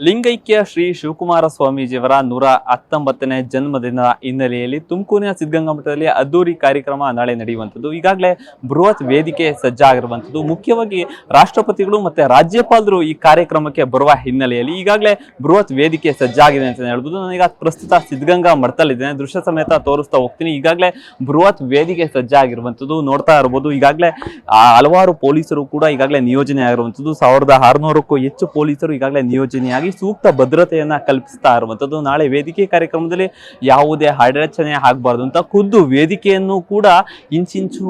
ಲಿಂಗೈಕ್ಯ ಶ್ರೀ ಶಿವಕುಮಾರ ಸ್ವಾಮೀಜಿಯವರ 119ನೇ ಜನ್ಮದಿನ ಹಿನ್ನೆಲೆಯಲ್ಲಿ ತುಮಕೂರಿನ ಸಿದ್ಧಗಂಗಾ ಮಠದಲ್ಲಿ ಅದ್ದೂರಿ ಕಾರ್ಯಕ್ರಮ ನಾಳೆ ನಡೆಯುವಂಥದ್ದು. ಈಗಾಗಲೇ ಬೃಹತ್ ವೇದಿಕೆ ಸಜ್ಜಾಗಿರುವಂಥದ್ದು. ಮುಖ್ಯವಾಗಿ ರಾಷ್ಟ್ರಪತಿಗಳು ಮತ್ತೆ ರಾಜ್ಯಪಾಲರು ಈ ಕಾರ್ಯಕ್ರಮಕ್ಕೆ ಬರುವ ಹಿನ್ನೆಲೆಯಲ್ಲಿ ಈಗಾಗಲೇ ಬೃಹತ್ ವೇದಿಕೆ ಸಜ್ಜಾಗಿದೆ ಅಂತ ಹೇಳ್ಬೋದು. ನಾನೀಗ ಪ್ರಸ್ತುತ ಸಿದ್ಧಗಂಗಾ ಮಠದಲ್ಲಿದ್ದೇನೆ, ದೃಶ್ಯ ಸಮೇತ ತೋರಿಸ್ತಾ ಹೋಗ್ತೀನಿ. ಈಗಾಗಲೇ ಬೃಹತ್ ವೇದಿಕೆ ಸಜ್ಜಾಗಿರುವಂಥದ್ದು ನೋಡ್ತಾ ಇರಬಹುದು. ಈಗಾಗಲೇ ಹಲವಾರು ಪೊಲೀಸರು ಕೂಡ ಈಗಾಗಲೇ ನಿಯೋಜನೆ ಆಗಿರುವಂಥದ್ದು. 1600ಕ್ಕೂ ಹೆಚ್ಚು ಪೊಲೀಸರು ಈಗಾಗಲೇ ನಿಯೋಜನೆಯಾಗಿ ಸೂಕ್ತ ಭದ್ರತೆಯನ್ನ ಕಲ್ಪಿಸ್ತಾ ಇರುವಂತದ್ದು. ನಾಳೆ ವೇದಿಕೆ ಕಾರ್ಯಕ್ರಮದಲ್ಲಿ ಯಾವುದೇ ಅಡಚಣೆ ಆಗಬಾರ್ದು ಅಂತ ಖುದ್ದು ವೇದಿಕೆಯನ್ನು ಕೂಡ ಇಂಚಿಂಚು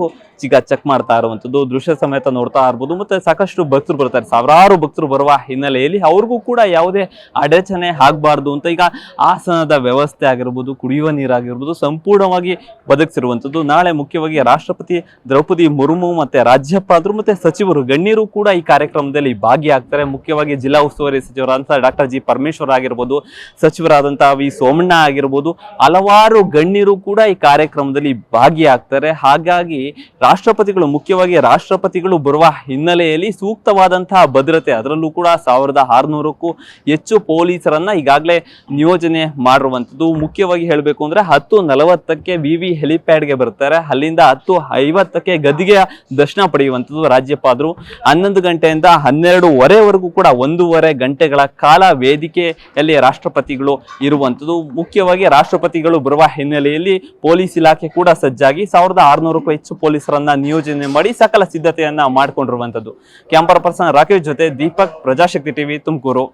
ಈಗ ಚೆಕ್ ಮಾಡ್ತಾ ಇರುವಂತದ್ದು ದೃಶ್ಯ ಸಮೇತ ನೋಡ್ತಾ ಇರ್ಬೋದು. ಮತ್ತೆ ಸಾಕಷ್ಟು ಭಕ್ತರು ಬರ್ತಾರೆ, ಸಾವಿರಾರು ಭಕ್ತರು ಬರುವ ಹಿನ್ನೆಲೆಯಲ್ಲಿ ಅವ್ರಿಗೂ ಕೂಡ ಯಾವುದೇ ಅಡಚಣೆ ಆಗಬಾರ್ದು ಅಂತ ಈಗ ಆಸನದ ವ್ಯವಸ್ಥೆ ಆಗಿರ್ಬೋದು, ಕುಡಿಯುವ ನೀರಾಗಿರ್ಬೋದು ಸಂಪೂರ್ಣವಾಗಿ ಬದಗಿಸಿರುವಂತದ್ದು. ನಾಳೆ ಮುಖ್ಯವಾಗಿ ರಾಷ್ಟ್ರಪತಿ ದ್ರೌಪದಿ ಮುರ್ಮು ಮತ್ತೆ ರಾಜ್ಯಪಾಲರು ಮತ್ತೆ ಸಚಿವರು ಗಣ್ಯರು ಕೂಡ ಈ ಕಾರ್ಯಕ್ರಮದಲ್ಲಿ ಭಾಗಿಯಾಗ್ತಾರೆ. ಮುಖ್ಯವಾಗಿ ಜಿಲ್ಲಾ ಉಸ್ತುವಾರಿ ಸಚಿವರಾದಂತಹ ಡಾಕ್ಟರ್ ಜಿ ಪರಮೇಶ್ವರ್ ಆಗಿರ್ಬೋದು, ಸಚಿವರಾದಂತಹ ವಿ ಸೋಮಣ್ಣ ಆಗಿರ್ಬೋದು, ಹಲವಾರು ಗಣ್ಯರು ಕೂಡ ಈ ಕಾರ್ಯಕ್ರಮದಲ್ಲಿ ಭಾಗಿಯಾಗ್ತಾರೆ. ಹಾಗಾಗಿ ರಾಷ್ಟ್ರಪತಿಗಳು ಮುಖ್ಯವಾಗಿ ರಾಷ್ಟ್ರಪತಿಗಳು ಬರುವ ಹಿನ್ನೆಲೆಯಲ್ಲಿ ಸೂಕ್ತವಾದಂತಹ ಭದ್ರತೆ, ಅದರಲ್ಲೂ ಕೂಡ 1600ಕ್ಕೂ ಹೆಚ್ಚು ಪೊಲೀಸರನ್ನ ಈಗಾಗಲೇ ನಿಯೋಜನೆ ಮಾಡಿರುವಂಥದ್ದು. ಮುಖ್ಯವಾಗಿ ಹೇಳಬೇಕು ಅಂದ್ರೆ 10:40ಕ್ಕೆ ವಿವಿ ಹೆಲಿಪ್ಯಾಡ್ಗೆ ಬರ್ತಾರೆ, ಅಲ್ಲಿಂದ 10:50ಕ್ಕೆ ಗದ್ದಿಗೆಯ ದರ್ಶನ ಪಡೆಯುವಂಥದ್ದು ರಾಜ್ಯಪಾಲರು. 11 ಗಂಟೆಯಿಂದ 12:15ವರೆಗೂ ಕೂಡ 1.5 ಗಂಟೆಗಳ ಕಾಲ ವೇದಿಕೆಯಲ್ಲಿ ರಾಷ್ಟ್ರಪತಿಗಳು ಇರುವಂಥದ್ದು. ಮುಖ್ಯವಾಗಿ ರಾಷ್ಟ್ರಪತಿಗಳು ಬರುವ ಹಿನ್ನೆಲೆಯಲ್ಲಿ ಪೊಲೀಸ್ ಇಲಾಖೆ ಕೂಡ ಸಜ್ಜಾಗಿ 1600ಕ್ಕೂ ಹೆಚ್ಚು ಪೊಲೀಸರನ್ನ ನಿಯೋಜನೆ ಮಾಡಿ ಸಕಲ ಸಿದ್ಧತೆಯನ್ನ ಮಾಡಿಕೊಂಡಿರುವಂಥದ್ದು. ಕ್ಯಾಂಪರ್ ಪರ್ಸನ್ ರಾಕೇಶ್ ಜೊತೆ ದೀಪಕ್, ಪ್ರಜಾಶಕ್ತಿ ಟಿವಿ, ತುಮಕೂರು.